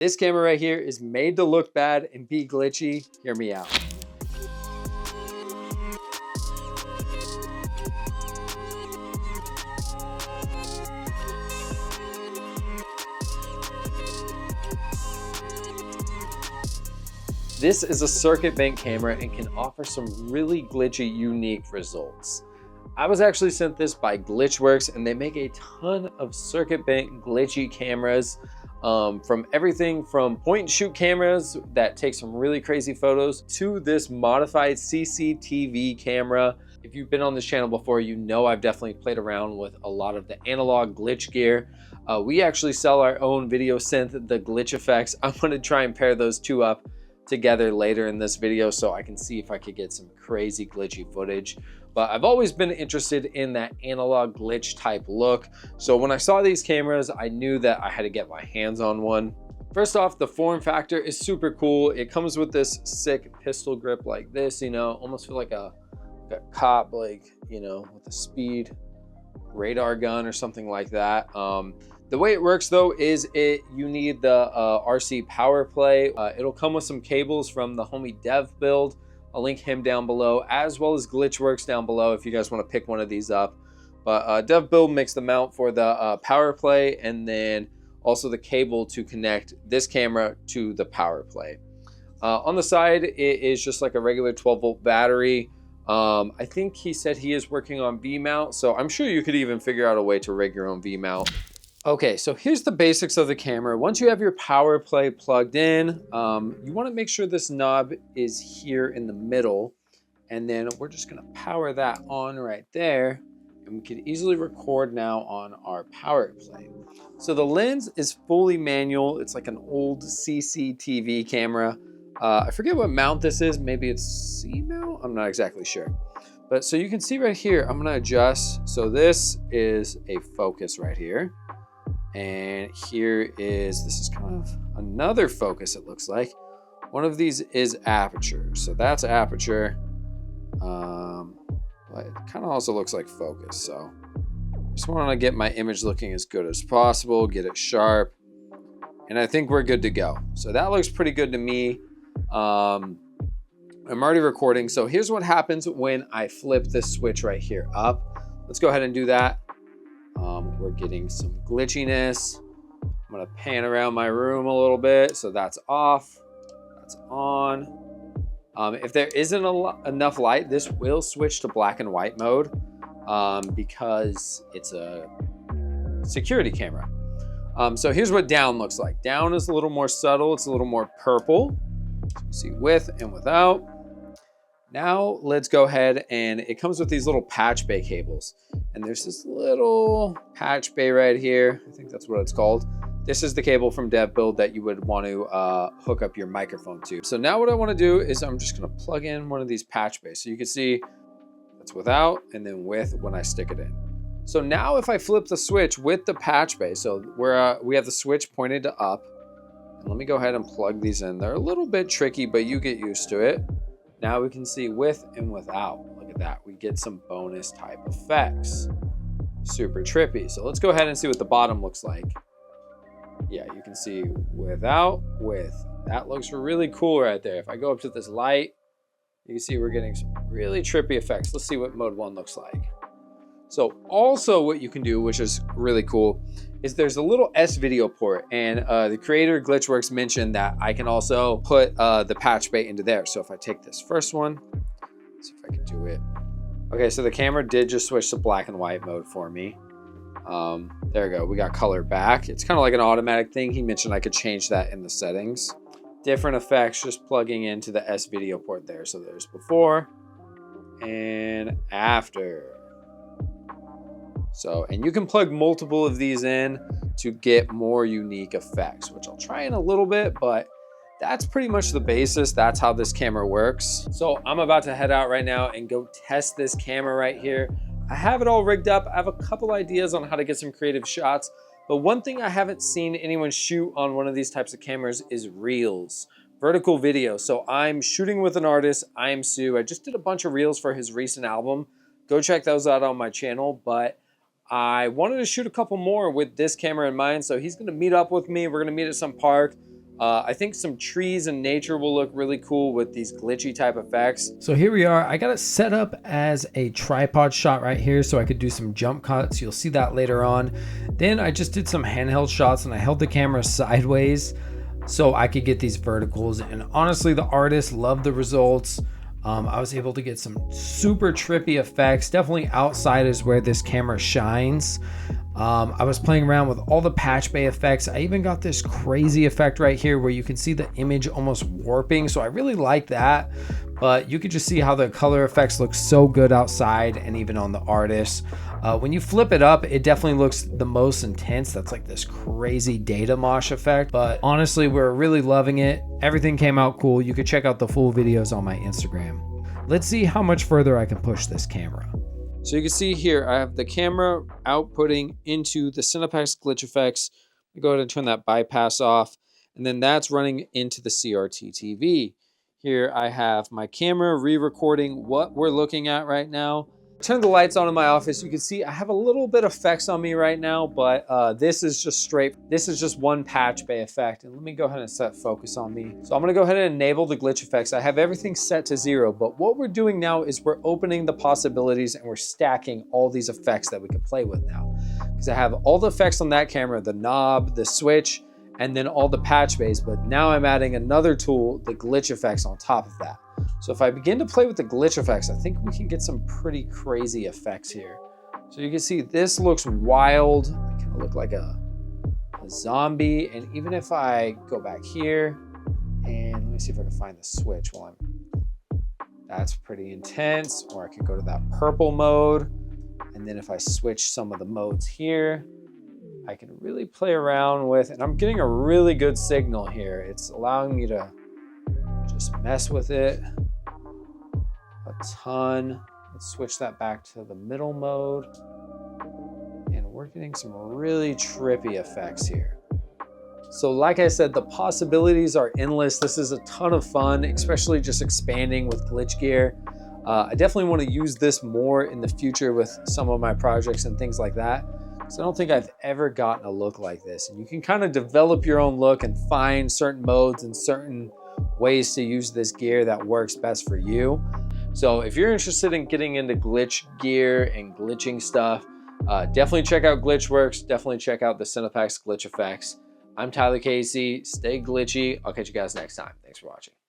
This camera right here is made to look bad and be glitchy. Hear me out. This is a circuit bank camera and can offer some really glitchy, unique results. I was actually sent this by Glitchworks, and they make a ton of circuit bank glitchy cameras, from everything from point and shoot cameras that take some really crazy photos to this modified CCTV camera. If you've been on this channel before, you know I've definitely played around with a lot of the analog glitch gear. We actually sell our own video synth, the Glitch Effects. I'm going to try and pair those two up together later in this video so I can see if I could get some crazy glitchy footage. But I've always been interested in that analog glitch type look. So when I saw these cameras, I knew that I had to get my hands on one. First off, the form factor is super cool. It comes with this sick pistol grip like this, you know, almost feel like a cop, like, you know, with a speed radar gun or something like that. The way it works though is you need the RC power play. It'll come with some cables from the homie Dev Build. I'll link him down below, as well as Glitchworks down below if you guys want to pick one of these up. But Dev Build makes the mount for the power play, and then also the cable to connect this camera to the power play. On the side, it is just like a regular 12-volt battery. I think he said he is working on V-mount, so I'm sure you could even figure out a way to rig your own V-mount. Okay, so here's the basics of the camera. Once you have your power play plugged in, you want to make sure this knob is here in the middle, and then we're just going to power that on right there, and we can easily record now on our power play. So the lens is fully manual. It's like an old CCTV camera. I forget what mount this is. Maybe it's C mount. I'm not exactly sure. But so you can see right here, I'm going to adjust. So this is a focus right here. And here is, this is kind of another focus, it looks like. One of these is aperture. So that's aperture. But it kind of also looks like focus. So just want to get my image looking as good as possible, get it sharp. And I think we're good to go. So that looks pretty good to me. I'm already recording. So here's what happens when I flip this switch right here up. Let's go ahead and do that. We're getting some glitchiness. I'm gonna pan around my room a little bit. So that's off, that's on. If there isn't enough light, this will switch to black and white mode because it's a security camera. So here's what down looks like. Down is a little more subtle. It's a little more purple. So you see with and without. Now let's go ahead, and it comes with these little Patchbay cables. And there's this little Patchbay right here. I think that's what it's called. This is the cable from Dev Build that you would want to hook up your microphone to. So now what I want to do is I'm just going to plug in one of these Patchbay. So you can see that's without and then with when I stick it in. So now if I flip the switch with the Patchbay, so we have the switch pointed to up. And let me go ahead and plug these in. They're a little bit tricky, but you get used to it. Now we can see with and without. Look at that. We get some bonus type effects. Super trippy. So let's go ahead and see what the bottom looks like. Yeah, you can see without, with. That looks really cool right there. If I go up to this light, you can see we're getting some really trippy effects. Let's see what mode 1 looks like. So also what you can do, which is really cool, is there's a little S-video port, and the creator Glitchworks mentioned that I can also put the Patchbay into there. So if I take this first one, let's see if I can do it. Okay, so the camera did just switch to black and white mode for me. There we go, we got color back. It's kind of like an automatic thing. He mentioned I could change that in the settings. Different effects just plugging into the S-video port there. So there's before and after. So, and you can plug multiple of these in to get more unique effects, which I'll try in a little bit, but that's pretty much the basis. That's how this camera works. So I'm about to head out right now and go test this camera right here. I have it all rigged up. I have a couple ideas on how to get some creative shots, but one thing I haven't seen anyone shoot on one of these types of cameras is reels, vertical video. So I'm shooting with an artist, I Am Sue. I just did a bunch of reels for his recent album. Go check those out on my channel, but I wanted to shoot a couple more with this camera in mind, so he's gonna meet up with me. We're gonna meet at some park. I think some trees and nature will look really cool with these glitchy type effects. So here we are. I got it set up as a tripod shot right here so I could do some jump cuts. You'll see that later on. Then I just did some handheld shots and I held the camera sideways so I could get these verticals. And honestly, the artists loved the results. I was able to get some super trippy effects. Definitely outside is where this camera shines. I was playing around with all the Patchbay effects. I even got this crazy effect right here where you can see the image almost warping. So I really like that, but you could just see how the color effects look so good outside and even on the artist. When you flip it up, it definitely looks the most intense. That's like this crazy data mosh effect, but honestly, we're really loving it. Everything came out cool. You could check out the full videos on my Instagram. Let's see how much further I can push this camera. So you can see here, I have the camera outputting into the Cineplex glitch effects. I go ahead and turn that bypass off, and then that's running into the CRT TV. Here I have my camera re-recording what we're looking at right now. Turn the lights on in my office. You can see I have a little bit of effects on me right now, but this is just one Patchbay effect. And let me go ahead and set focus on me. So I'm gonna go ahead and enable the glitch effects. I have everything set to 0, but what we're doing now is we're opening the possibilities and we're stacking all these effects that we can play with now. Because I have all the effects on that camera, the knob, the switch, and then all the Patchbays, but now I'm adding another tool, the glitch effects on top of that. So if I begin to play with the glitch effects, I think we can get some pretty crazy effects here. So you can see this looks wild. I kind of look like a zombie. And even if I go back here and let me see if I can find the switch while that's pretty intense. Or I could go to that purple mode. And then if I switch some of the modes here, I can really play around with, and I'm getting a really good signal here. It's allowing me to just mess with it a ton. Let's switch that back to the middle mode. And we're getting some really trippy effects here. So like I said, the possibilities are endless. This is a ton of fun, especially just expanding with glitch gear. I definitely want to use this more in the future with some of my projects and things like that. So I don't think I've ever gotten a look like this. And you can kind of develop your own look and find certain modes and certain ways to use this gear that works best for you. So if you're interested in getting into glitch gear and glitching stuff, definitely check out Glitchworks. Definitely check out the Cineplex glitch effects. I'm Tyler Casey. Stay glitchy. I'll catch you guys next time. Thanks for watching.